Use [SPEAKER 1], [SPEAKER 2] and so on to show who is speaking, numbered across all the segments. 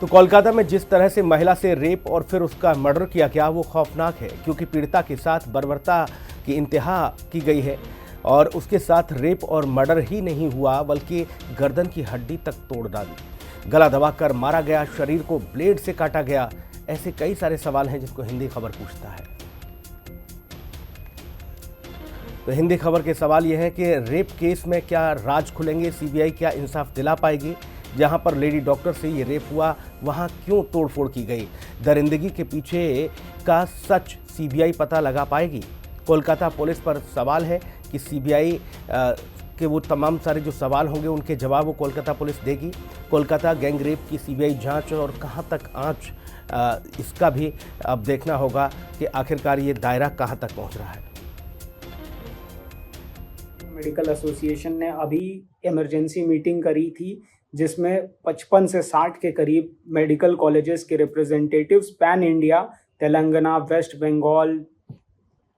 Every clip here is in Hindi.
[SPEAKER 1] तो कोलकाता में जिस तरह से महिला से रेप और फिर उसका मर्डर किया गया वो खौफनाक है, क्योंकि पीड़िता के साथ बर्बरता की इंतहा की गई है और उसके साथ रेप और मर्डर ही नहीं हुआ बल्कि गर्दन की हड्डी तक तोड़ डाली, गला दबाकर मारा गया, शरीर को ब्लेड से काटा गया। ऐसे कई सारे सवाल हैं जिनको हिंदी खबर पूछता है। तो हिंदी खबर के सवाल यह है कि रेप केस में क्या राज खुलेंगे, सीबीआई क्या इंसाफ दिला पाएगी? जहां पर लेडी डॉक्टर से ये रेप हुआ वहां क्यों तोड़फोड़ की गई? दरिंदगी के पीछे का सच सीबीआई पता लगा पाएगी? कोलकाता पुलिस पर सवाल है कि सीबीआई के वो तमाम सारे जो सवाल होंगे उनके जवाब वो कोलकाता पुलिस देगी। कोलकाता गैंग रेप की सीबीआई जांच और कहां तक आंच, इसका भी अब देखना होगा कि आखिरकार ये दायरा कहां तक पहुंच रहा है।
[SPEAKER 2] मेडिकल एसोसिएशन ने अभी इमरजेंसी मीटिंग करी थी जिसमें 55 से 60 के करीब मेडिकल कॉलेजेस के representatives pan India, Telangana, West Bengal,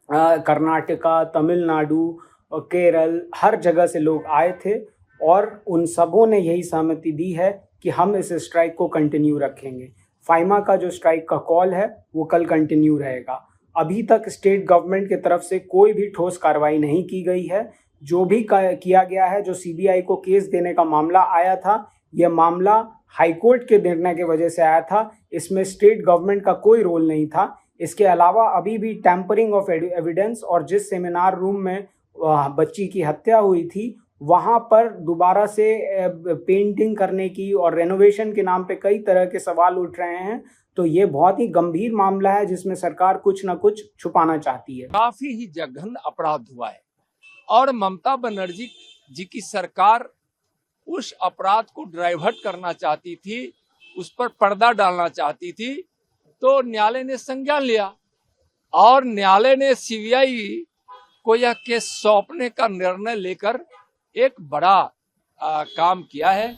[SPEAKER 2] Karnataka, Tamil Nadu और केरल, हर जगह से लोग आए थे और उन सबों ने यही सहमति दी है कि हम इस स्ट्राइक को कंटिन्यू रखेंगे। फाइमा का जो स्ट्राइक का कॉल है वो कल कंटिन्यू रहेगा। अभी तक स्टेट गवर्नमेंट की तरफ से कोई भी ठोस कार्रवाई नहीं की गई है। जो भी किया गया है, जो सीबीआई को केस देने का मामला आया था, यह मामला हाईकोर्ट के निर्णय की वजह से आया था। इसमें स्टेट गवर्नमेंट का कोई रोल नहीं था। इसके अलावा अभी भी टैंपरिंग ऑफ एविडेंस और जिस सेमिनार रूम में बच्ची की हत्या हुई थी वहां पर दोबारा से पेंटिंग करने की और रेनोवेशन के नाम पे कई तरह के सवाल उठ रहे हैं। तो ये बहुत ही गंभीर मामला है जिसमें सरकार कुछ न कुछ छुपाना चाहती है।
[SPEAKER 3] काफी ही जघन्य अपराध हुआ है और ममता बनर्जी जी की सरकार उस अपराध को डाइवर्ट करना चाहती थी, उस पर पर्दा डालना चाहती थी। तो न्यायालय ने संज्ञान लिया और न्यायालय ने सीबीआई को यह केस सौंपने का निर्णय लेकर एक बड़ा काम किया है।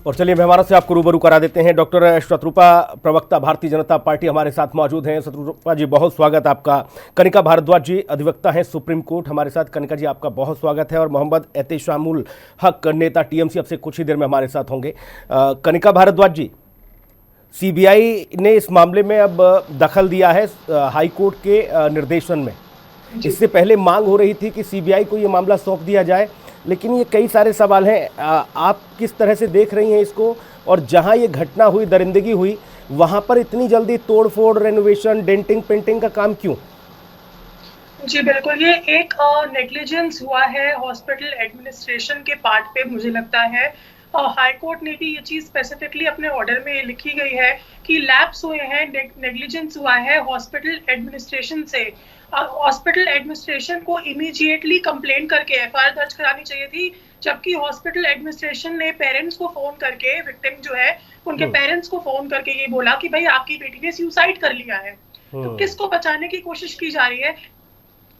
[SPEAKER 1] और चलिए मेहमानों से आपको रूबरू करा देते हैं। डॉक्टर शत्रुपा, प्रवक्ता भारतीय जनता पार्टी, हमारे साथ मौजूद हैं। शत्रुपा जी, बहुत स्वागत आपका। कनिका भारद्वाज जी, अधिवक्ता हैं सुप्रीम कोर्ट, हमारे साथ। कनिका जी, आपका बहुत स्वागत है। और मोहम्मद एहतेशामुल हक, नेता टीएमसी, अब से कुछ ही देर में हमारे साथ होंगे। कनिका भारद्वाज जी, सीबीआई ने इस मामले में अब दखल दिया है हाई कोर्ट के निर्देशन में। इससे पहले मांग हो रही थी कि सीबीआई को ये मामला सौंप दिया जाए, लेकिन ये कई सारे सवाल हैं। आप किस तरह से देख रही हैं इसको? और जहां ये घटना हुई, दरिंदगी हुई, वहां पर इतनी जल्दी तोड़फोड़, रेनोवेशन, डेंटिंग, पेंटिंग का काम क्यों?
[SPEAKER 4] जी बिल्कुल, ये एक नेग्लिजेंस हुआ है हॉस्पिटल एडमिनिस्ट्रेशन के पार्ट पे, मुझे लगता है। हाई कोर्ट ने भी ये चीज़ स्पेसिफिकली अपने ऑर्डर में लिखी गई है कि लैप्स हुए हैं, नेग्लिजेंस हुआ है हॉस्पिटल एडमिनिस्ट्रेशन से। हॉस्पिटल एडमिनिस्ट्रेशन को इमीडिएटली कंप्लेंट करके एफआईआर दर्ज करानी चाहिए थी, जबकि हॉस्पिटल एडमिनिस्ट्रेशन ने पेरेंट्स को फोन करके, विक्टिम जो है उनके पेरेंट्स को फोन करके ये बोला कि भाई आपकी बेटी ने सुसाइड कर लिया है। तो किसको बचाने की कोशिश की जा रही है?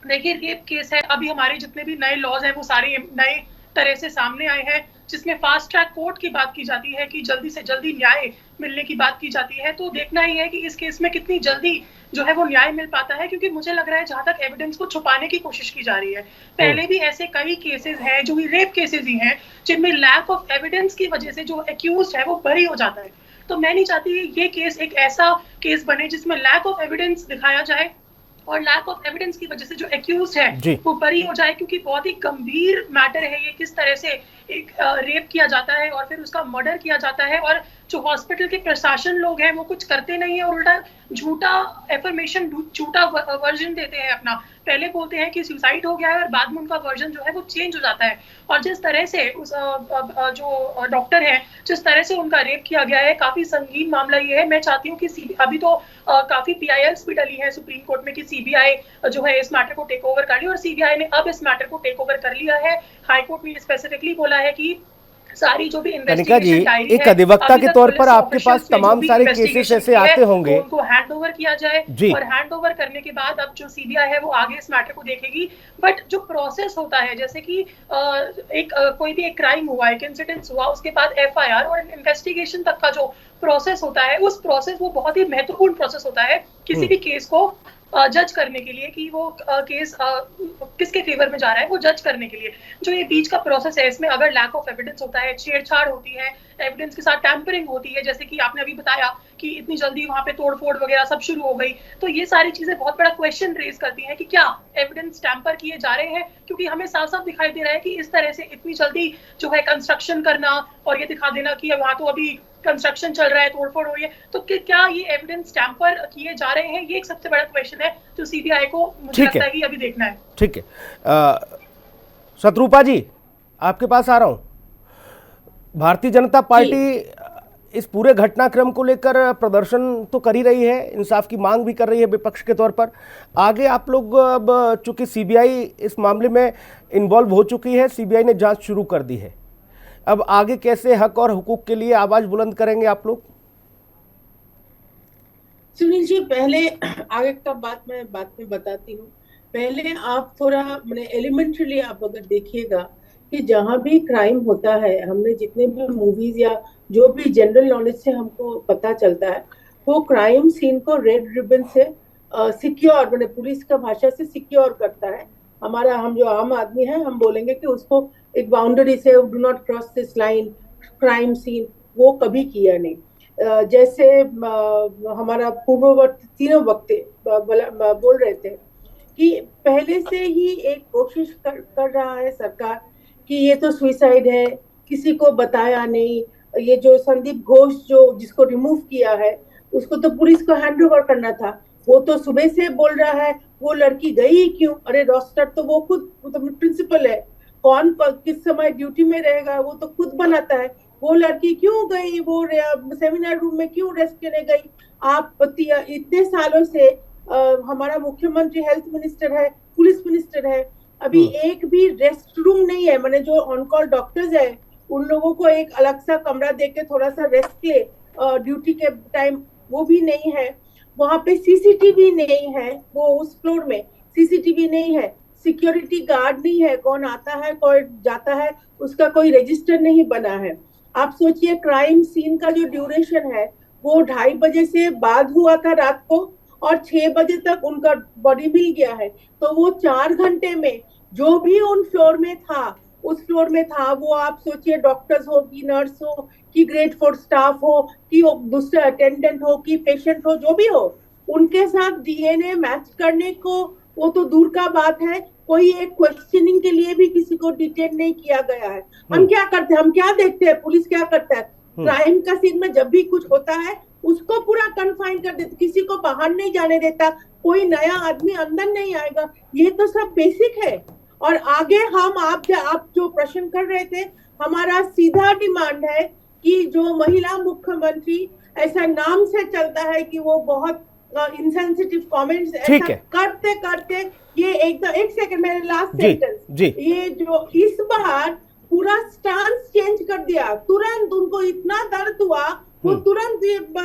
[SPEAKER 4] देखिए, रेप केस है, अभी हमारे जितने भी नए लॉज हैं वो सारे नए तरह से सामने आए हैं, जिसमें फास्ट ट्रैक कोर्ट की बात की जाती है कि जल्दी से जल्दी न्याय मिलने की बात की जाती है। तो देखना ही है कि इस केस में कितनी जल्दी जो है वो न्याय मिल पाता है, क्योंकि मुझे लग रहा है जहां तक एविडेंस को छुपाने की कोशिश की जा रही है। पहले भी ऐसे कई केसेस हैं जो भी रेप केसेस ही हैं जिनमें लैक ऑफ एविडेंस की वजह से जो एक्यूज्ड है वो बरी हो जाता है। तो मैं नहीं चाहती ये केस एक ऐसा केस बने जिसमें लैक ऑफ एविडेंस दिखाया जाए और लैक ऑफ एविडेंस की वजह से जो एक्यूज्ड है वो बरी हो जाए, क्योंकि बहुत ही गंभीर मैटर है ये, किस तरह से एक रेप किया जाता है और फिर उसका मर्डर किया जाता है और जो हॉस्पिटल के प्रशासन लोग हैं वो कुछ करते नहीं है और उल्टा झूठा एफर्मेशन, झूठा वर्जन देते हैं अपना। पहले बोलते हैं कि सुसाइड हो गया है और बाद में उनका वर्जन जो है वो चेंज हो जाता है। और जिस तरह से उस जो डॉक्टर है, जिस तरह से उनका रेप किया गया है, काफी संगीन मामला ये है। मैं चाहती हूँ कि अभी तो काफी PILs भी डली है सुप्रीम कोर्ट में कि सीबीआई जो है इस मैटर को टेक ओवर कर ली, और सीबीआई ने अब इस मैटर को टेक ओवर कर लिया है। हाई कोर्ट ने स्पेसिफिकली बोला है कि सारी जो भी इन्वेस्टिगेशन डायरी है,
[SPEAKER 1] एक अधिवक्ता के तौर पर आपके पास तमाम सारे केसेस ऐसे आते होंगे,
[SPEAKER 4] उनको हैंड ओवर किया जाए और हैंड ओवर करने के बाद अब जो सीबीआई है वो आगे इस मैटर को देखेगी। बट जो प्रोसेस होता है, जैसे कि कोई भी एक क्राइम हुआ, एक इंसिडेंट हुआ, उसके बाद एफआईआर और इन्वेस्टिगेशन तक का जो प्रोसेस होता है, उस प्रोसेस वो बहुत ही महत्वपूर्ण प्रोसेस होता है किसी भी केस को जज करने के लिए कि वो केस किसके फेवर में जा रहा है, वो जज करने के लिए जो ये बीच का प्रोसेस है, इसमें अगर लैक ऑफ एविडेंस होता है, छेड़छाड़ होती है, एविडेंस के साथ टैंपरिंग होती है, जैसे कि आपने अभी बताया कि इतनी जल्दी वहां पे तोड़फोड़ वगैरह सब शुरू हो गई, तो ये सारी चीजें बहुत बड़ा क्वेश्चन रेज करती हैं कि क्या एविडेंस टैंपर किए जा रहे हैं, क्योंकि हमें साफ साफ दिखाई दे रहा है कि इस तरह से इतनी जल्दी जो है कंस्ट्रक्शन करना और ये दिखा देना कि वहां तो अभी कंस्ट्रक्शन चल रहा है, तोड़फोड़ हो रही है, तो क्या ये एविडेंस टैंपर किए जा रहे हैं, ये एक सबसे बड़ा क्वेश्चन है जो सीबीआई को मुझे लगता है कि अभी देखना है।
[SPEAKER 1] ठीक है, शत्रुपा जी आपके पास आ रहा हूं। भारतीय जनता पार्टी इस पूरे घटनाक्रम को लेकर प्रदर्शन तो कर ही रही है, इंसाफ की मांग भी कर रही है विपक्ष के तौर पर। आगे आप लोग, अब चूंकि सीबीआई इस मामले में इन्वॉल्व हो चुकी है, सीबीआई ने जांच शुरू कर दी है, अब आगे कैसे हक और हुकूक के लिए आवाज बुलंद करेंगे आप लोग?
[SPEAKER 5] सुनील जी, पहले आगे का बात मैं बाद में बताती हूँ। पहले आप थोड़ा मैंने एलिमेंट्रली आप अगर देखिएगा कि जहां भी क्राइम होता है, हमने जितने भी मूवीज या जो भी जनरल नॉलेज से हमको पता चलता है, वो क्राइम सीन को रेड रिबन से सिक्योर, मैंने पुलिस का भाषा से सिक्योर करता है। हमारा, हम जो आम आदमी है, हम बोलेंगे कि उसको एक बाउंड्री से do not cross this line, crime scene वो कभी किया नहीं। जैसे हमारा पूर्ववर्ती तीनों वक्ते बोल रहे थे कि पहले से ही एक कोशिश कर रहा है सरकार कि ये तो सुसाइड है, किसी को बताया नहीं। ये जो संदीप घोष जो जिसको रिमूव किया है, उसको तो पुलिस को हैंड ओवर करना था, वो तो सुबह से बोल रहा है वो लड़की गई क्यों। अरे रोस्टर तो वो खुद प्रिंसिपल है, कौन किस समय ड्यूटी में रहेगा वो तो खुद बनाता है। वो लड़की क्यों गई, वो सेमिनार रूम में क्यों रेस्ट करने गई। आप इतने सालों से हमारा मुख्यमंत्री हेल्थ मिनिस्टर है, पुलिस मिनिस्टर है, अभी एक भी रेस्ट रूम नहीं है। मैंने जो ऑन कॉल डॉक्टर्स है उन लोगों को एक अलग सा कमरा देके थोड़ा सा रेस्ट ले ड्यूटी के टाइम, वो भी नहीं है। वहां पे सीसीटीवी नहीं है, वो उस फ्लोर में सीसीटीवी नहीं है, सिक्योरिटी गार्ड नहीं है, कौन आता है कौन जाता है उसका कोई रजिस्टर नहीं बना है। आप सोचिए क्राइम सीन का जो ड्यूरेशन है वो 2:30 बजे से बाद हुआ था रात को, और 6 बजे तक उनका बॉडी मिल गया है। तो वो 4 घंटे में जो भी उन फ्लोर में था, उस फ्लोर में था, वो आप सोचिए डॉक्टर्स हो कि नर्स हो कि ग्रेड 4 स्टाफ हो कि दूसरे अटेंडेंट हो कि पेशेंट हो, जो भी हो, उनके साथ डीएनए मैच करने को वो तो दूर का बात है, कोई एक क्वेश्चनिंग के लिए भी किसी को डिटेन नहीं किया गया है। हम क्या करते हैं, हम क्या देखते हैं, पुलिस क्या करता है, क्राइम का सीन में जब भी कुछ होता है उसको पूरा कन्फाइन कर देता, किसी को बाहर नहीं जाने देता, कोई नया आदमी अंदर नहीं आएगा। ये तो सब बेसिक है। और आगे हम आप जो प्रश्न कर रहे थे, हमारा सीधा डिमांड है कि जो महिला मुख्यमंत्री ऐसा नाम से चलता है कि वो बहुत इनसेंसिटिव कमेंट्स ऐसा करते करते ये एक सेकंड, मेरे लास्ट सेंटेंस, ये जो इस बार पूरा स्टांस चेंज कर दिया, तुरंत उनको इतना दर्द हुआ, वो तुरंत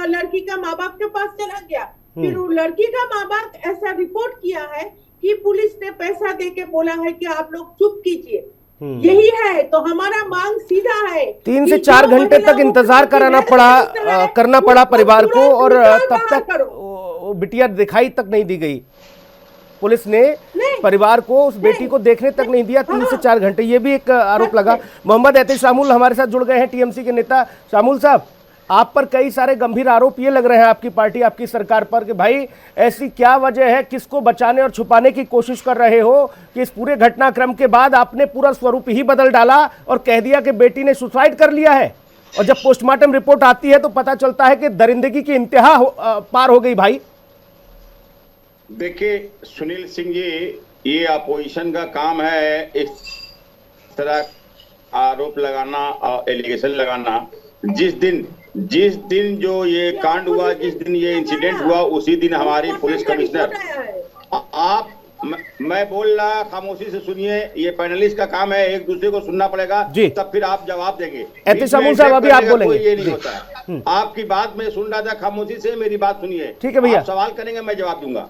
[SPEAKER 5] लड़की का माँ बाप के पास चला गया। फिर वो लड़की का माँ बाप ऐसा रिपोर्ट किया है कि पुलिस ने पैसा देके बोला है कि आप लोग चुप कीजिए। यही है, तो हमारा मांग सीधा है।
[SPEAKER 1] 3 से 4 घंटे तक इंतजार करना पड़ा परिवार को, और तब तक बिटिया दिखाई तक नहीं दी गई। पुलिस ने परिवार को उस बेटी को देखने तक नहीं दिया 3 से 4 घंटे, ये भी एक आरोप लगा। मोहम्मद एहतेश शामुल हमारे साथ जुड़ गए हैं, टीएमसी के नेता। शामुल साहब, आप पर कई सारे गंभीर आरोप ये लग रहे हैं आपकी पार्टी, आपकी सरकार पर, कि भाई ऐसी क्या वजह है, किसको बचाने और छुपाने की कोशिश कर रहे हो कि इस पूरे घटनाक्रम के बाद आपने पूरा स्वरूप ही बदल डाला और कह दिया कि बेटी ने सुसाइड कर लिया है, और जब पोस्टमार्टम रिपोर्ट आती है तो पता चलता है कि दरिंदगी की इंतहा पार हो गई। भाई
[SPEAKER 6] देखिए सुनील सिंह जी, ये अपोजिशन का काम है इस तरह आरोप लगाना और एलिगेशन लगाना। जिस दिन जो ये कांड हुआ, जिस दिन ये इंसिडेंट हुआ, उसी दिन हमारी पुलिस कमिश्नर, मैं बोल रहा, खामोशी से सुनिए, ये पैनलिस्ट का काम है, एक दूसरे को सुनना पड़ेगा, तब फिर आप जवाब देंगे।
[SPEAKER 1] साहब अभी आप बोलेंगे,
[SPEAKER 6] ये नहीं होता है। आपकी बात मैं सुन रहा था खामोशी से, मेरी बात सुनिए।
[SPEAKER 1] ठीक है भैया,
[SPEAKER 6] सवाल करेंगे मैं जवाब दूंगा।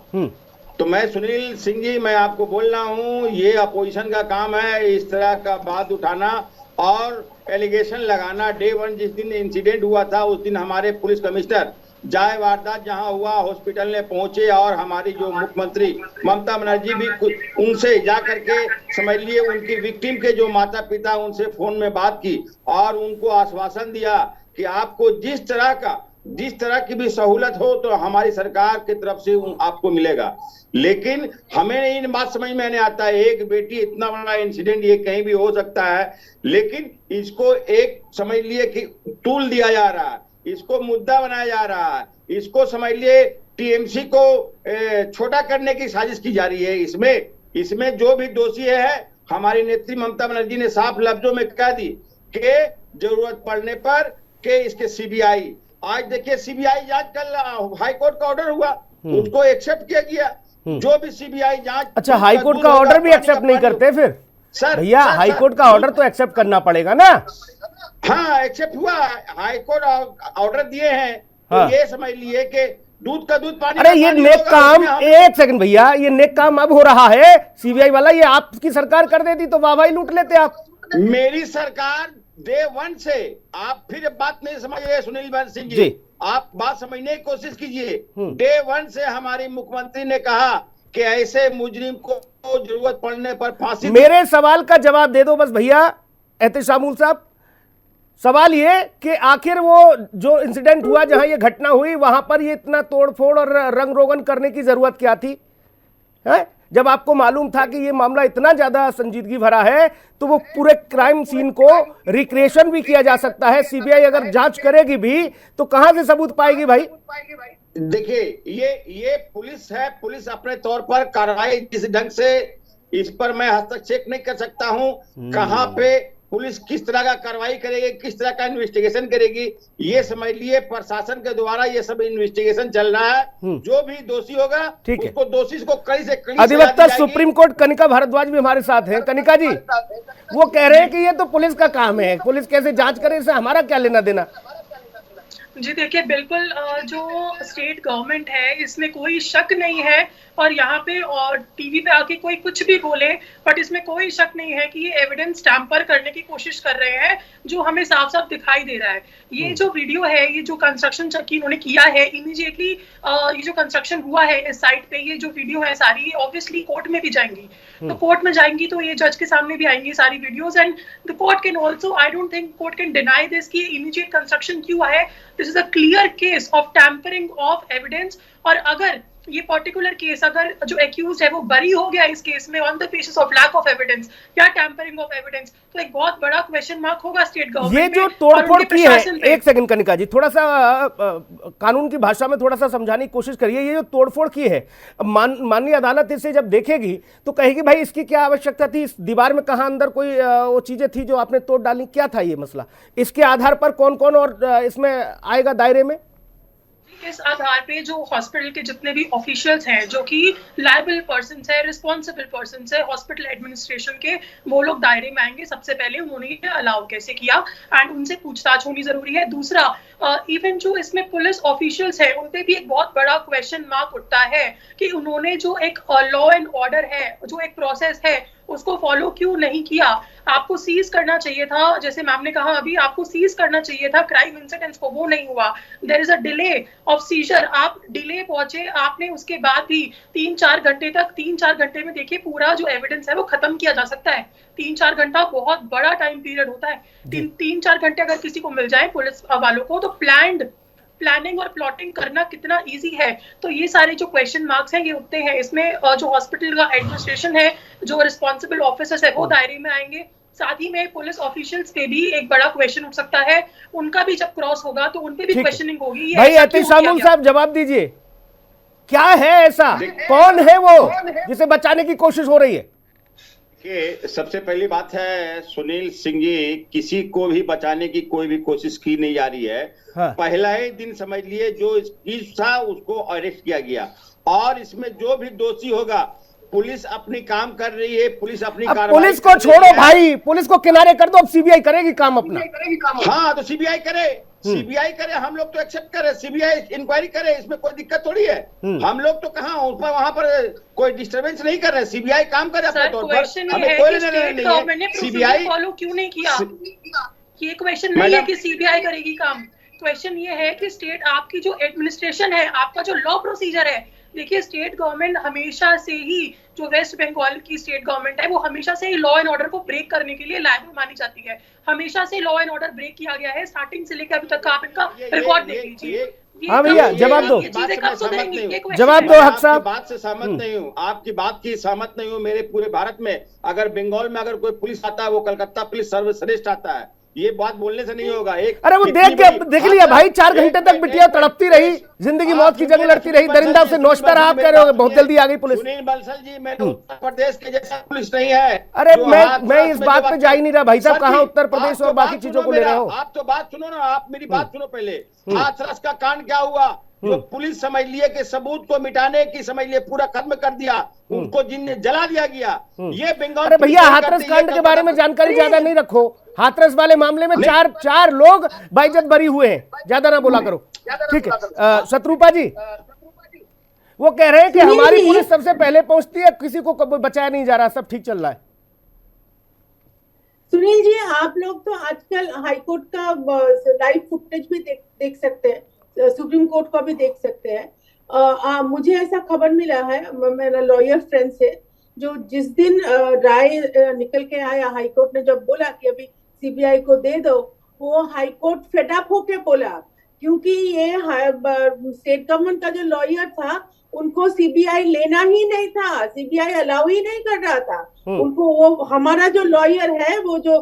[SPEAKER 6] तो मैं सुनील सिंह जी, मैं आपको बोल रहा हूँ, ये अपोजिशन का काम है इस तरह का बात उठाना और एलिगेशन लगाना। डे 1 जिस दिन इंसिडेंट हुआ था उस दिन हमारे पुलिस कमिश्नर जाए वारदात जहां हुआ हॉस्पिटल में पहुंचे और हमारी जो मुख्यमंत्री ममता बनर्जी भी उनसे जा करके समझ लिए उनकी विक्टिम के जो माता पिता उनसे फोन में बात की और उनको आश्वासन दिया कि आपको जिस तरह की भी सहूलत हो तो हमारी सरकार की तरफ से आपको मिलेगा। लेकिन हमें इन बात समझ में नहीं आता है, एक बेटी इतना बड़ा इंसिडेंट ये कहीं भी हो सकता है, लेकिन इसको एक समझ लिए कि टूल दिया जा रहा है, इसको मुद्दा बनाया जा रहा है, इसको समझ लिए टीएमसी को छोटा करने की साजिश की जा रही है। इसमें जो भी दोषी है हमारी नेत्री ममता बनर्जी ने साफ लफ्जों में कह दी कि जरूरत पड़ने पर के इसके सीबीआई, आज देखिए सीबीआई जांच कल हाईकोर्ट का ऑर्डर हुआ उसको एक्सेप्ट किया गया। जो भी सीबीआई जांच,
[SPEAKER 1] अच्छा हाईकोर्ट का ऑर्डर भी एक्सेप्ट नहीं करते फिर
[SPEAKER 6] सर?
[SPEAKER 1] भैया हाईकोर्ट का ऑर्डर तो एक्सेप्ट करना पड़ेगा ना।
[SPEAKER 6] हाँ एक्सेप्ट हुआ, हाईकोर्ट ऑर्डर दिए हैं।
[SPEAKER 1] हाँ।
[SPEAKER 6] तो ये समझ लिए कि दूध का दूध पानी
[SPEAKER 1] अरे
[SPEAKER 6] का
[SPEAKER 1] ये
[SPEAKER 6] पानी
[SPEAKER 1] नेक
[SPEAKER 6] होगा,
[SPEAKER 1] काम,
[SPEAKER 6] उसमें हम-
[SPEAKER 1] एक सेकंड भैया, ये नेक काम अब हो रहा है सीबीआई वाला। ये आपकी सरकार कर देती तो वाहवाही लूट लेते आप।
[SPEAKER 6] मेरी सरकार डे 1 से, आप फिर बात नहीं समझ रहे सुनील बंसल सिंह जी, आप बात समझने की कोशिश कीजिए। डे 1 से हमारी मुख्यमंत्री ने कहा कि ऐसे मुजरिम को जरूरत पड़ने पर फांसी।
[SPEAKER 1] मेरे सवाल का जवाब दे दो बस भैया एहतेशामुल साहब। सवाल ये कि आखिर वो जो इंसिडेंट हुआ जहां ये घटना हुई वहां पर ये इतना तोड़फोड़ और रंग रोगन करने की जरूरत क्या थी है? जब आपको मालूम था कि ये मामला इतना ज्यादा संजीदगी भरा है तो वो पूरे क्राइम सीन को रिक्रिएशन भी किया जा सकता है। सीबीआई अगर जांच करेगी भी तो कहां से सबूत पाएगी भाई?
[SPEAKER 6] देखिए ये पुलिस है, पुलिस अपने तौर पर कार्रवाई जिस ढंग से, इस पर मैं हस्तक्षेप नहीं कर सकता हूं। कहां पे पुलिस किस तरह का कार्रवाई करेगी, किस तरह का इन्वेस्टिगेशन करेगी, ये समझ लिए प्रशासन के द्वारा ये सब इन्वेस्टिगेशन चल रहा है। जो भी दोषी होगा
[SPEAKER 1] ठीक है।
[SPEAKER 6] उसको दोषी को कड़ी से कड़ी
[SPEAKER 1] अधिवक्ता सुप्रीम कोर्ट कनिका भारद्वाज भी हमारे साथ हैं। कनिका जी, वो कह रहे हैं कि ये तो पुलिस का काम है, पुलिस कैसे जांच करे इससे हमारा क्या लेना देना।
[SPEAKER 4] जी देखिए, बिल्कुल जो स्टेट गवर्नमेंट है इसमें कोई शक नहीं है, और यहाँ पे और टीवी पे आके कोई कुछ भी बोले, बट इसमें कोई शक नहीं है कि ये एविडेंस टैम्पर करने की कोशिश कर रहे हैं, जो हमें साफ साफ दिखाई दे रहा है। ये जो वीडियो है, ये जो कंस्ट्रक्शन की इन्होंने किया है इमीडिएटली, ये जो कंस्ट्रक्शन हुआ है इस साइट पे, ये जो वीडियो है सारी ऑब्वियसली कोर्ट में भी जाएंगी। तो कोर्ट में जाएंगी तो ये जज के सामने भी आएंगी सारी videos, and the court can also, I don't think court can deny this कि इमीडिएट कंस्ट्रक्शन क्यों है। This is a clear case of tampering of evidence. और अगर ये पर्टिकुलर केस, अगर जो एक्यूज है वो बरी हो गया इस केस में on the basis of lack of evidence या टैम्परिंग ऑफ एविडेंस, तो एक बहुत बड़ा क्वेश्चन मार्क होगा स्टेट गवर्नमेंट
[SPEAKER 1] ये जो तोड़फोड़ की है, एक सेकंड कनिका जी, थोड़ा सा कानून की भाषा में थोड़ा सा समझाने की कोशिश करिए। ये जो तोड़फोड़ की है, माननीय अदालत इसे जब देखेगी तो कहेगी भाई इसकी क्या आवश्यकता थी, इस दीवार में कहां अंदर कोई वो चीजें थी जो आपने तोड़ डाली, क्या था ये मसला, इसके आधार पर कौन कौन और इसमें आएगा दायरे में।
[SPEAKER 4] इस आधार पे जो हॉस्पिटल के जितने भी ऑफिशियल्स हैं जो कि लायबल पर्सन्स है, रिस्पॉन्सिबल पर्सन्स है हॉस्पिटल एडमिनिस्ट्रेशन के, वो लोग दायरे में आएंगे। सबसे पहले उन्होंने ये अलाउ कैसे किया, एंड उनसे पूछताछ होनी जरूरी है। दूसरा, इवन जो इसमें पुलिस ऑफिशियल्स है उन पे भी एक बहुत बड़ा क्वेश्चन मार्क उठता है कि उन्होंने जो एक लॉ एंड ऑर्डर है, जो एक प्रोसेस है, उसको फॉलो क्यों नहीं किया। आपको सीज करना चाहिए था, जैसे मैम ने कहा अभी, आपको सीज करना चाहिए था क्राइम इंसिडेंट्स को, वो नहीं हुआ। There is a delay of seizure, आप डिले पहुंचे, आपने उसके बाद भी 3-4 घंटे तक, 3-4 घंटे में देखिए पूरा जो एविडेंस है वो खत्म किया जा सकता है। 3-4 घंटा बहुत बड़ा टाइम पीरियड होता है। 3-4 घंटे अगर किसी को मिल जाए पुलिस वालों को, तो प्लानिंग और प्लॉटिंग करना कितना इजी है। तो ये सारे जो क्वेश्चन मार्क्स हैं ये उठते हैं इसमें। जो हॉस्पिटल का एडमिनिस्ट्रेशन है, जो रिस्पॉन्सिबल ऑफिसर्स है, वो दायरे में आएंगे। साथ ही में पुलिस ऑफिशियल्स पे भी एक बड़ा क्वेश्चन उठ सकता है, उनका भी जब क्रॉस होगा तो उन पे भी क्वेश्चनिंग होगी।
[SPEAKER 1] भाई एहतेशामुल साहब जवाब दीजिए, क्या है ऐसा, कौन है वो जिसे बचाने की कोशिश हो रही है?
[SPEAKER 6] कि सबसे पहली बात है सुनील सिंह जी, किसी को भी बचाने की कोई भी कोशिश की नहीं जा रही है। हाँ। पहला ही दिन समझ लिए जो केस था उसको अरेस्ट किया गया, और इसमें जो भी दोषी होगा, पुलिस अपनी काम कर रही है, पुलिस अपनी कार्रवाई,
[SPEAKER 1] पुलिस को छोड़ो भाई, पुलिस को किनारे कर दो, अब सीबीआई करेगी काम अपना।
[SPEAKER 6] हाँ तो सीबीआई करे, सीबीआई करे, हम लोग तो एक्सेप्ट करें, सीबीआई इंक्वायरी करे, इसमें कोई दिक्कत थोड़ी है। हम लोग तो कहाँ ऊपर वहां पर कोई डिस्टर्बेंस नहीं कर रहे, सीबीआई काम करे अपने तौर पर, हमें कोई लेना नहीं है। सीबीआई
[SPEAKER 4] फॉलो क्यों नहीं किया, ये क्वेश्चन नहीं है कि सीबीआई करेगी काम। क्वेश्चन ये है कि स्टेट आपकी जो एडमिनिस्ट्रेशन है, आपका जो लॉ प्रोसीजर है, देखिए स्टेट गवर्नमेंट हमेशा से ही, जो वेस्ट बंगाल की स्टेट गवर्नमेंट है, वो हमेशा से ही लॉ एंड ऑर्डर को ब्रेक करने के लिए लायबल मानी जाती है। हमेशा से लॉ एंड ऑर्डर ब्रेक किया गया है, स्टार्टिंग से लेकर अभी तक का आप इनका रिकॉर्ड देख लीजिए।
[SPEAKER 1] हाँ भैया, जवाब दो, जवाब दो हक साहब।
[SPEAKER 6] बात से सहमत नहीं हूँ, आपकी बात की सहमत नहीं हूँ। मेरे पूरे भारत में अगर बंगाल में अगर कोई पुलिस आता है, वो कलकत्ता पुलिस सर्वश्रेष्ठ आता है, ये बात बोलने से नहीं होगा। एक
[SPEAKER 1] अरे वो देख लिया भाई, 4 घंटे तक बिटिया तड़पती रही, जिंदगी मौत की जंग लड़ती रही, दरिंदा से नौशता रहा। आप कह रहे हो बहुत जल्दी आ गई पुलिस।
[SPEAKER 6] सुनील बंसल जी, मैंने उत्तर प्रदेश के जैसा पुलिस नहीं है।
[SPEAKER 1] अरे मैं इस बात पे जा ही नहीं रहा भाई साहब, कहाँ उत्तर प्रदेश और बाकी चीजों को ले रहे हो।
[SPEAKER 6] आप तो बात सुनो ना, आप मेरी बात सुनो पहले। हाथरस का कांड क्या हुआ, जो पुलिस समझ लिए कि सबूत को मिटाने की समझ लिए पूरा खत्म कर दिया, उनको जिन्हें जला दिया गया। ये बंगाल।
[SPEAKER 1] अरे भैया, हाथरस कांड के बारे में जानकारी ज्यादा नहीं रखो। हाथरस वाले मामले में चार लोग बाइज्जत बरी हुए हैं, ज्यादा ना बोला करो, ठीक है। शत्रुपा जी वो कह रहे हैं कि हमारी पुलिस सबसे पहले पहुंचती है, किसी को बचाया नहीं जा रहा, सब ठीक चल रहा है।
[SPEAKER 5] सुनील जी, आप लोग तो आजकल हाईकोर्ट का लाइव फुटेज भी देख सकते हैं, सुप्रीम कोर्ट का भी देख सकते हैं। मुझे ऐसा खबर मिला है मेरा लॉयर फ्रेंड से, जो जिस दिन राय निकल के आया, हाईकोर्ट ने जब बोला कि अभी सीबीआई को दे दो, वो हाईकोर्ट फेड अप होके बोला, क्योंकि ये स्टेट गवर्नमेंट का जो लॉयर था, उनको सीबीआई लेना ही नहीं था, सीबीआई अलाउ ही नहीं कर रहा था उनको। वो हमारा जो लॉयर है, वो जो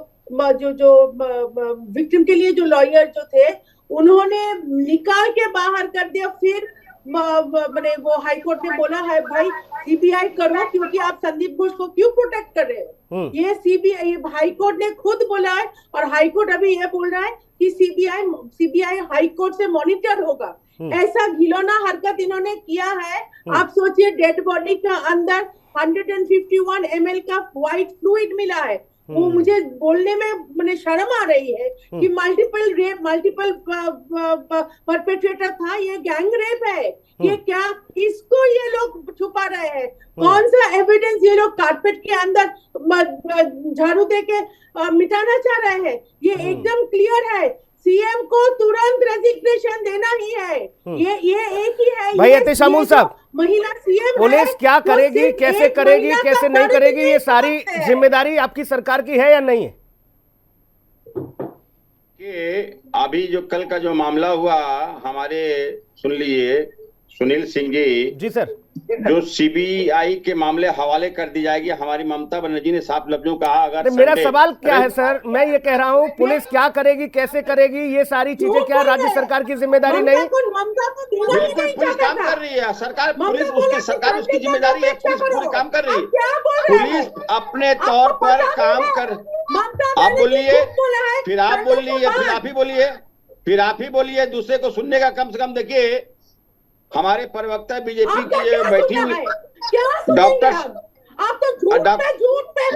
[SPEAKER 5] विक्टिम के लिए जो लॉयर जो थे, उन्होंने निकाल के बाहर कर दिया। फिर मैंने वो हाईकोर्ट ने बोला है भाई सीबीआई करो, क्योंकि आप संदीप घोष को क्यों प्रोटेक्ट कर रहे हो। ये सीबीआई हाईकोर्ट ने खुद बोला है, और हाईकोर्ट अभी ये बोल रहा है कि सीबीआई हाईकोर्ट से मॉनिटर होगा। ऐसा घिनौना हरकत इन्होंने किया है। आप सोचिए, डेड बॉडी का अंदर 151 ml का व्हाइट फ्लूइड मिला है। वो मुझे बोलने में मैंने शर्म आ रही है कि मल्टीपल परपेट्रेटर था, ये गैंग रेप है। ये क्या, इसको ये लोग छुपा रहे हैं? कौन सा एविडेंस ये लोग कारपेट के अंदर झाड़ू दे के मिटाना चाह रहे हैं? ये एकदम क्लियर है, सीएम को तुरंत रेजिग्नेशन देना ही है। ये एक ही है
[SPEAKER 1] भाई एहतेशामुल साहब,
[SPEAKER 5] महिला सीएम
[SPEAKER 1] पुलिस क्या करेगी, कैसे करेगी, कैसे नहीं करेगी, ये सारी जिम्मेदारी आपकी सरकार की है या नहीं है?
[SPEAKER 6] कि अभी जो कल का जो मामला हुआ, हमारे सुन लीजिए सुनील सिंह जी
[SPEAKER 1] सर,
[SPEAKER 6] जो सीबीआई के मामले हवाले कर दी जाएगी, हमारी ममता बनर्जी ने साफ लफ्जों कहा। अगर
[SPEAKER 1] मेरा सवाल क्या है सर, मैं ये कह रहा हूँ पुलिस क्या करेगी, कैसे करेगी, ये सारी चीजें क्या राज्य सरकार की जिम्मेदारी नहीं?
[SPEAKER 6] बिल्कुल, पुलिस काम कर रही है, सरकार पुलिस उसकी सरकार उसकी जिम्मेदारी है, पुलिस पूरी काम कर रही है, पुलिस अपने तौर पर काम कर। आप बोलिए, फिर आप बोलिए, फिर आप ही बोलिए, फिर आप ही बोलिए, दूसरे को सुनने का कम से कम। देखिए, हमारे प्रवक्ता बीजेपी की बैठी हुई डॉक्टर,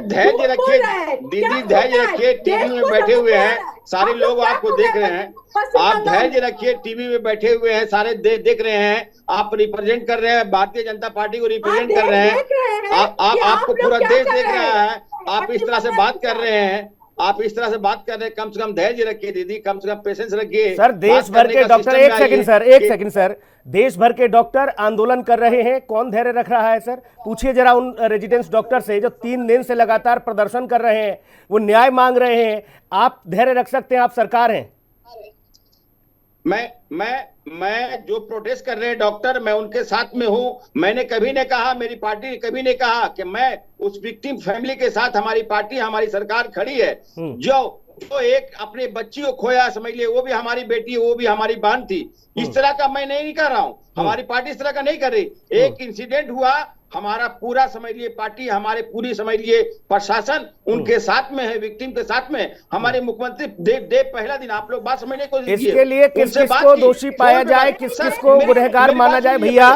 [SPEAKER 6] धैर्य रखिए दीदी, धैर्य रखिए, टीवी में बैठे हुए हैं सारे लोग, आपको देख रहे हैं। आप धैर्य रखिए, टीवी में बैठे हुए हैं सारे देख रहे हैं, आप रिप्रेजेंट कर रहे हैं, भारतीय जनता पार्टी को रिप्रेजेंट कर रहे हैं। आपको पूरा देश देख रहा है, आप इस तरह से बात कर रहे हैं, आप इस तरह से बात कर रहे हैं। कम से कम धैर्य रखिए दीदी, कम से कम पेशेंस रखिए।
[SPEAKER 1] सर, देश भर के डॉक्टर, एक सेकंड सर, देश भर के डॉक्टर आंदोलन कर रहे हैं, कौन धैर्य रख रहा है सर? पूछिए जरा उन रेजिडेंस डॉक्टर से जो 3 दिन से लगातार प्रदर्शन कर रहे हैं, वो न्याय मांग रहे हैं। आप धैर्य रख सकते हैं, आप सरकार हैं।
[SPEAKER 6] मैं जो प्रोटेस्ट कर रहे हैं डॉक्टर, मैं उनके साथ में हूं। मैंने कभी नहीं कहा, मेरी पार्टी ने कभी नहीं कहा कि मैं उस विक्टिम फैमिली के साथ, हमारी पार्टी हमारी सरकार खड़ी है। जो एक अपने बच्ची को खोया, समझ लिए, वो भी हमारी बेटी, वो भी हमारी बहन थी। इस तरह का मैं नहीं कर रहा हूं, हमारी पार्टी इस तरह का नहीं कर रही। एक इंसिडेंट हुआ, हमारा पूरा समझ लिए पार्टी, हमारे पूरी समझ लिए प्रशासन उनके साथ में है, विक्टिम के साथ में। हमारे मुख्यमंत्री दे पहला दिन, आप लोग बात समझने की कोशिश कीजिए,
[SPEAKER 1] इसके लिए किस किस को दोषी पाया जाए, किस किस को गुनहगार माना जाए। भैया,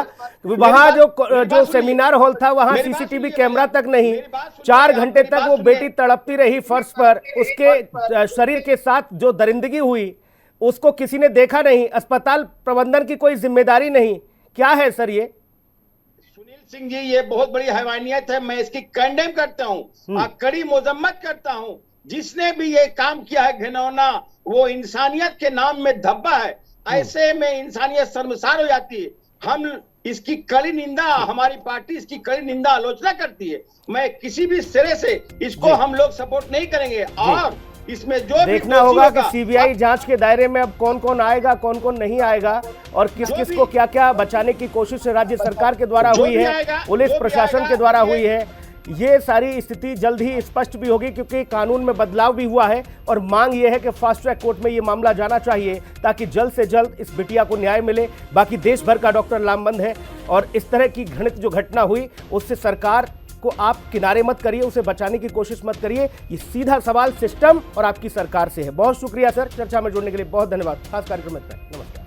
[SPEAKER 1] वहां जो सेमिनार हॉल था, वहां सीसीटीवी कैमरा तक नहीं, 4 घंटे तक वो बेटी तड़पती रही फर्श पर, उसके शरीर के साथ जो दरिंदगी हुई, उसको किसी ने देखा नहीं, अस्पताल प्रबंधन की कोई जिम्मेदारी नहीं, क्या है सर ये?
[SPEAKER 6] सुनील सिंह जी, ये बहुत बड़ी हैवानियत है, मैं इसकी कंडेम करता हूँ और कड़ी मजम्मत करता हूँ। जिसने भी ये काम किया है घिनौना, वो इंसानियत के नाम में धब्बा है। ऐसे में इंसानियत शर्मसार हो जाती है। हम इसकी कड़ी निंदा, हमारी पार्टी इसकी कड़ी निंदा आलोचना करती है। मैं किसी भी सिरे से इसको हम लोग सपोर्ट नहीं करेंगे और इसमें जो
[SPEAKER 1] देखना होगा कि सीबीआई जांच के दायरे में अब कौन कौन आएगा, कौन कौन नहीं आएगा और किस किस को क्या क्या बचाने की कोशिश राज्य सरकार के द्वारा हुई है, पुलिस प्रशासन के द्वारा हुई है। ये सारी स्थिति जल्द ही स्पष्ट भी होगी क्योंकि कानून में बदलाव भी हुआ है और मांग ये है कि फास्ट ट्रैक कोर्ट में ये मामला जाना चाहिए ताकि जल्द से जल्द इस बिटिया को न्याय मिले। बाकी देश भर का डॉक्टर लामबंद है और इस तरह की घृणित जो घटना हुई उससे सरकार को आप किनारे मत करिए, उसे बचाने की कोशिश मत करिए। ये सीधा सवाल सिस्टम और आपकी सरकार से है। बहुत शुक्रिया सर, चर्चा में जुड़ने के लिए बहुत धन्यवाद। खास कार्यक्रम में नमस्कार।